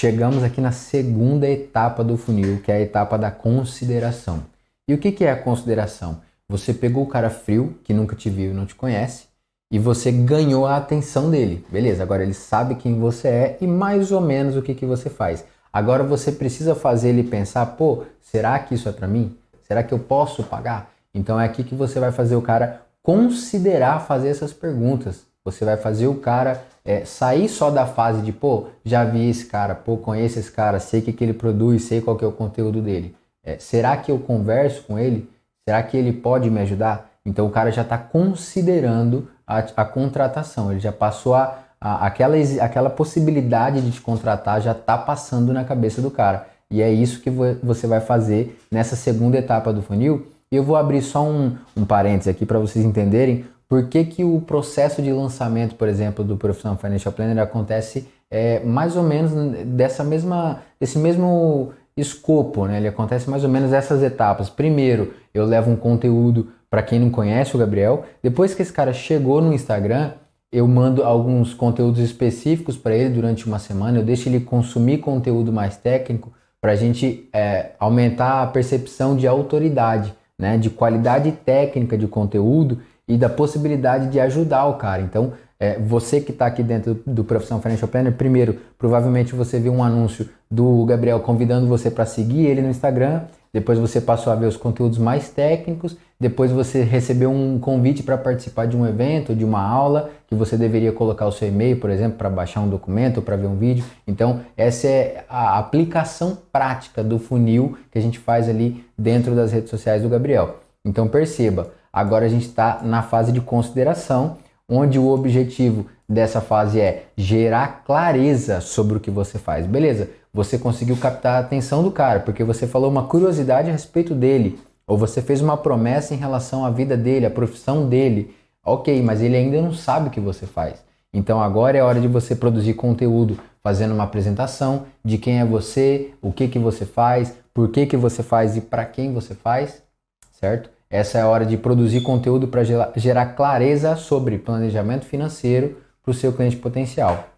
chegamos aqui na segunda etapa do funil, que é a etapa da consideração. E o que é a consideração? Você pegou o cara frio, que nunca te viu e não te conhece, e você ganhou a atenção dele. Beleza, agora ele sabe quem você é e mais ou menos o que você faz. Agora você precisa fazer ele pensar, pô, será que isso é pra mim? Será que eu posso pagar? Então é aqui que você vai fazer o cara considerar fazer essas perguntas. Você vai fazer o cara sair só da fase de, pô, já vi esse cara, pô, conheço esse cara, sei o que ele produz, sei qual que é o conteúdo dele. Será que eu converso com ele? Será que ele pode me ajudar? Então o cara já está considerando a contratação, ele já passou aquela possibilidade de te contratar, já está passando na cabeça do cara. E é isso que você vai fazer nessa segunda etapa do funil. E eu vou abrir só um parênteses aqui para vocês entenderem por que o processo de lançamento, por exemplo, do Profissional Financial Planner acontece mais ou menos desse mesmo escopo, né? Ele acontece mais ou menos essas etapas. Primeiro, eu levo um conteúdo para quem não conhece o Gabriel. Depois que esse cara chegou no Instagram, eu mando alguns conteúdos específicos para ele durante uma semana. Eu deixo ele consumir conteúdo mais técnico para a gente aumentar a percepção de autoridade, né? De qualidade técnica de conteúdo e da possibilidade de ajudar o cara. Então, você que está aqui dentro do Profissional Financial Planner, primeiro, provavelmente você viu um anúncio do Gabriel convidando você para seguir ele no Instagram, depois você passou a ver os conteúdos mais técnicos, depois você recebeu um convite para participar de um evento, de uma aula, que você deveria colocar o seu e-mail, por exemplo, para baixar um documento ou para ver um vídeo. Então, essa é a aplicação prática do funil que a gente faz ali dentro das redes sociais do Gabriel. Então, perceba, agora a gente está na fase de consideração, onde o objetivo dessa fase é gerar clareza sobre o que você faz. Beleza, você conseguiu captar a atenção do cara, porque você falou uma curiosidade a respeito dele, ou você fez uma promessa em relação à vida dele, à profissão dele. Ok, mas ele ainda não sabe o que você faz. Então agora é hora de você produzir conteúdo, fazendo uma apresentação de quem é você, o que você faz, por que você faz e para quem você faz, certo? Essa é a hora de produzir conteúdo para gerar clareza sobre planejamento financeiro para o seu cliente potencial.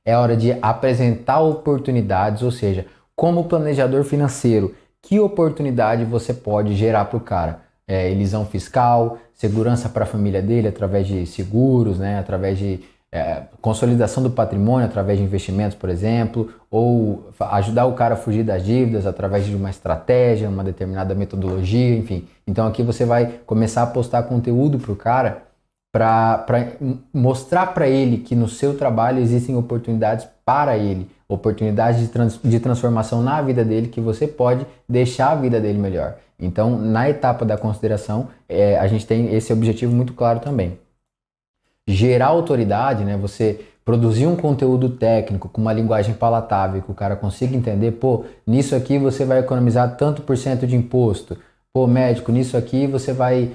É hora de apresentar oportunidades, ou seja, como planejador financeiro, que oportunidade você pode gerar para o cara? Elisão fiscal, segurança para a família dele através de seguros, né? Através de consolidação do patrimônio através de investimentos, por exemplo, ou ajudar o cara a fugir das dívidas através de uma estratégia, uma determinada metodologia, enfim. Então aqui você vai começar a postar conteúdo para o cara para mostrar para ele que no seu trabalho existem oportunidades para ele, oportunidades de transformação na vida dele que você pode deixar a vida dele melhor. Então, na etapa da consideração, a gente tem esse objetivo muito claro também. Gerar autoridade, né? Você produzir um conteúdo técnico com uma linguagem palatável que o cara consiga entender, pô, nisso aqui você vai economizar tanto por cento de imposto, pô, médico, nisso aqui você vai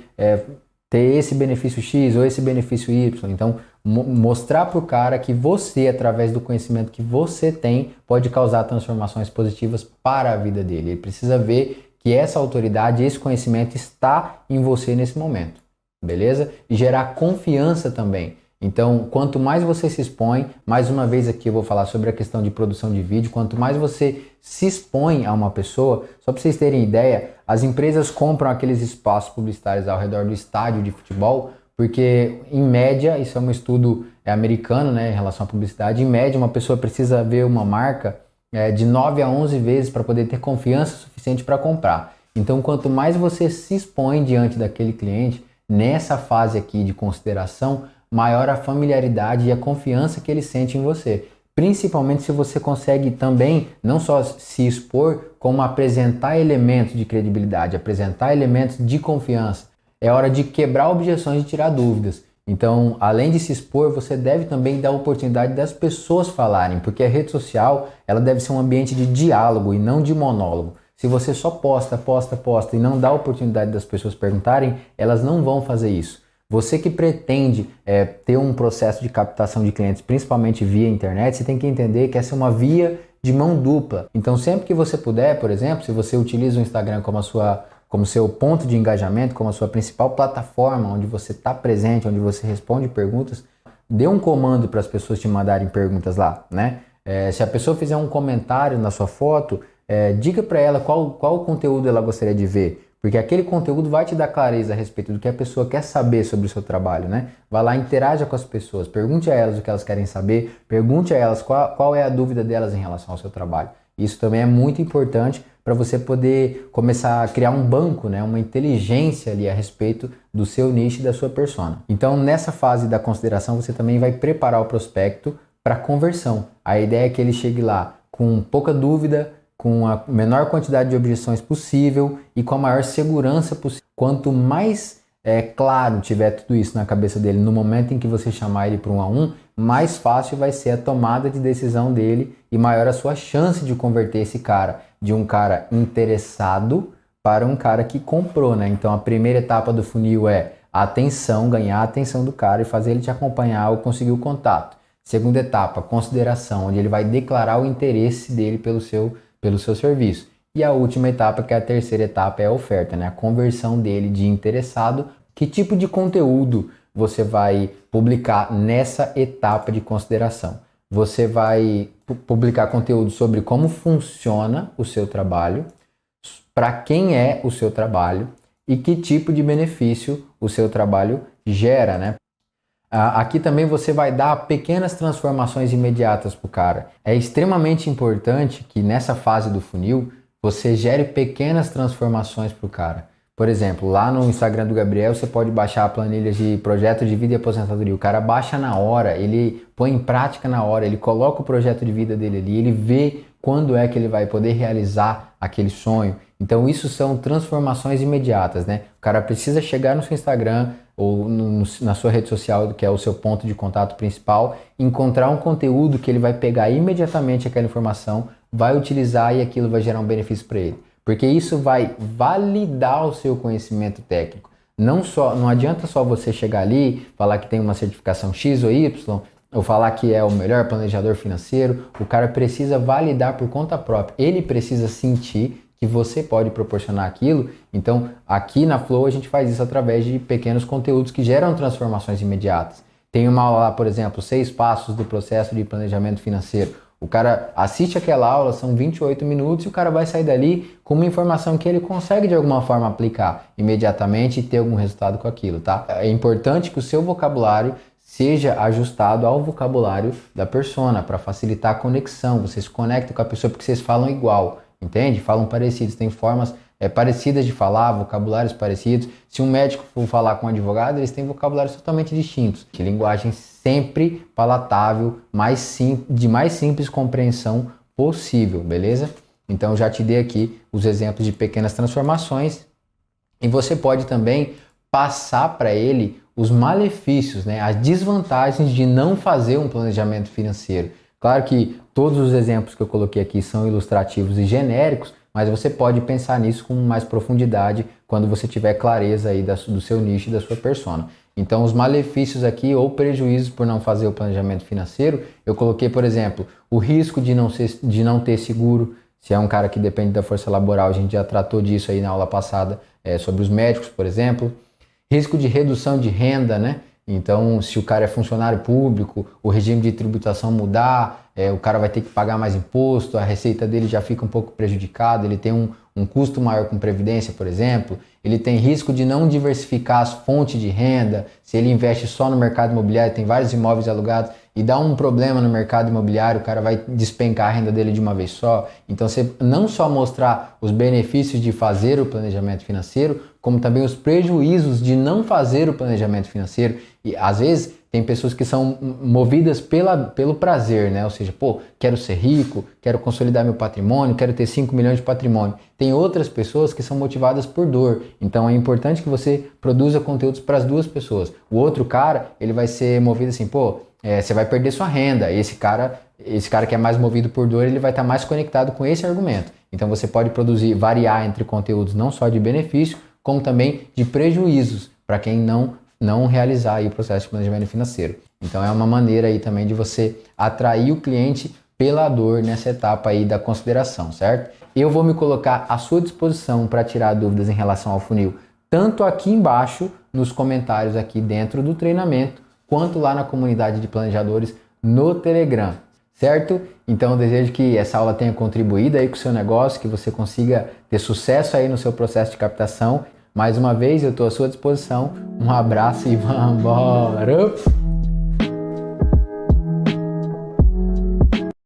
ter esse benefício X ou esse benefício Y. Então, mostrar para o cara que você, através do conhecimento que você tem, pode causar transformações positivas para a vida dele. Ele precisa ver que essa autoridade, esse conhecimento está em você nesse momento. Beleza? E gerar confiança também. Então, quanto mais você se expõe, mais uma vez aqui eu vou falar sobre a questão de produção de vídeo, quanto mais você se expõe a uma pessoa, só para vocês terem ideia, as empresas compram aqueles espaços publicitários ao redor do estádio de futebol, porque em média, isso é um estudo americano, né, em relação à publicidade, em média uma pessoa precisa ver uma marca de 9 a 11 vezes para poder ter confiança suficiente para comprar. Então, quanto mais você se expõe diante daquele cliente, nessa fase aqui de consideração, maior a familiaridade e a confiança que ele sente em você. Principalmente se você consegue também não só se expor, como apresentar elementos de credibilidade, apresentar elementos de confiança. É hora de quebrar objeções e tirar dúvidas. Então, além de se expor, você deve também dar a oportunidade das pessoas falarem, porque a rede social ela deve ser um ambiente de diálogo e não de monólogo. Se você só posta e não dá a oportunidade das pessoas perguntarem, elas não vão fazer isso. Você que pretende ter um processo de captação de clientes, principalmente via internet, você tem que entender que essa é uma via de mão dupla. Então, sempre que você puder, por exemplo, se você utiliza o Instagram como seu ponto de engajamento, como a sua principal plataforma, onde você está presente, onde você responde perguntas, dê um comando para as pessoas te mandarem perguntas lá, né? Se a pessoa fizer um comentário na sua foto, diga para ela qual conteúdo ela gostaria de ver. Porque aquele conteúdo vai te dar clareza a respeito do que a pessoa quer saber sobre o seu trabalho, né? Vai lá, interaja com as pessoas, pergunte a elas o que elas querem saber, pergunte a elas qual é a dúvida delas em relação ao seu trabalho. Isso também é muito importante para você poder começar a criar um banco, né? Uma inteligência ali a respeito do seu nicho e da sua persona. Então, nessa fase da consideração, você também vai preparar o prospecto para conversão. A ideia é que ele chegue lá com pouca dúvida, com a menor quantidade de objeções possível e com a maior segurança possível. Quanto mais claro tiver tudo isso na cabeça dele no momento em que você chamar ele para um a um, mais fácil vai ser a tomada de decisão dele e maior a sua chance de converter esse cara de um cara interessado para um cara que comprou, né? Então a primeira etapa do funil é a atenção, ganhar a atenção do cara e fazer ele te acompanhar ou conseguir o contato. Segunda etapa, consideração, onde ele vai declarar o interesse dele pelo seu serviço. E a última etapa, que é a terceira etapa, é a oferta, né? A conversão dele de interessado. Que tipo de conteúdo você vai publicar nessa etapa de consideração? Você vai publicar conteúdo sobre como funciona o seu trabalho, para quem é o seu trabalho e que tipo de benefício o seu trabalho gera, né? Aqui também você vai dar pequenas transformações imediatas para o cara. É extremamente importante que nessa fase do funil você gere pequenas transformações para o cara. Por exemplo, lá no Instagram do Gabriel você pode baixar a planilha de projeto de vida e aposentadoria. O cara baixa na hora, ele põe em prática na hora, ele coloca o projeto de vida dele ali, ele vê quando é que ele vai poder realizar aquele sonho. Então isso são transformações imediatas, né? O cara precisa chegar no seu Instagram ou na sua rede social, que é o seu ponto de contato principal, encontrar um conteúdo que ele vai pegar imediatamente aquela informação, vai utilizar e aquilo vai gerar um benefício para ele. Porque isso vai validar o seu conhecimento técnico. Não adianta só você chegar ali, falar que tem uma certificação X ou Y, ou falar que é o melhor planejador financeiro. O cara precisa validar por conta própria. Ele precisa sentir que você pode proporcionar aquilo. Então, aqui na Flow a gente faz isso através de pequenos conteúdos que geram transformações imediatas. Tem uma aula lá, por exemplo, 6 passos do processo de planejamento financeiro. O cara assiste aquela aula, são 28 minutos e o cara vai sair dali com uma informação que ele consegue de alguma forma aplicar imediatamente e ter algum resultado com aquilo, tá? É importante que o seu vocabulário seja ajustado ao vocabulário da persona para facilitar a conexão. Você se conecta com a pessoa porque vocês falam igual. Entende? Falam parecidos, tem formas parecidas de falar, vocabulários parecidos. Se um médico for falar com um advogado, eles têm vocabulários totalmente distintos. De linguagem sempre palatável, de mais simples compreensão possível, beleza? Então já te dei aqui os exemplos de pequenas transformações e você pode também passar para ele os malefícios, né? As desvantagens de não fazer um planejamento financeiro. Claro que todos os exemplos que eu coloquei aqui são ilustrativos e genéricos, mas você pode pensar nisso com mais profundidade quando você tiver clareza aí do seu nicho e da sua persona. Então, os malefícios aqui ou prejuízos por não fazer o planejamento financeiro, eu coloquei, por exemplo, o risco de não ter seguro. Se é um cara que depende da força laboral, a gente já tratou disso aí na aula passada, sobre os médicos, por exemplo. Risco de redução de renda, né? Então, se o cara é funcionário público, o regime de tributação mudar, o cara vai ter que pagar mais imposto, a receita dele já fica um pouco prejudicada, ele tem um custo maior com previdência, por exemplo, ele tem risco de não diversificar as fontes de renda, se ele investe só no mercado imobiliário, tem vários imóveis alugados e dá um problema no mercado imobiliário, o cara vai despencar a renda dele de uma vez só. Então, você não só mostrar os benefícios de fazer o planejamento financeiro, como também os prejuízos de não fazer o planejamento financeiro. E às vezes tem pessoas que são movidas pelo prazer, né? Ou seja, quero ser rico, quero consolidar meu patrimônio, quero ter 5 milhões de patrimônio. Tem outras pessoas que são motivadas por dor. Então é importante que você produza conteúdos para as duas pessoas. O outro cara, ele vai ser movido assim, você vai perder sua renda. Esse cara que é mais movido por dor, ele vai estar mais conectado com esse argumento. Então você pode variar entre conteúdos não só de benefício, como também de prejuízos para quem não realizar aí o processo de planejamento financeiro. Então é uma maneira aí também de você atrair o cliente pela dor nessa etapa aí da consideração, certo? Eu vou me colocar à sua disposição para tirar dúvidas em relação ao funil, tanto aqui embaixo nos comentários aqui dentro do treinamento, quanto lá na comunidade de planejadores no Telegram. certo? Então eu desejo que essa aula tenha contribuído aí com o seu negócio, que você consiga ter sucesso aí no seu processo de captação. Mais uma vez eu estou à sua disposição. Um abraço e vambora!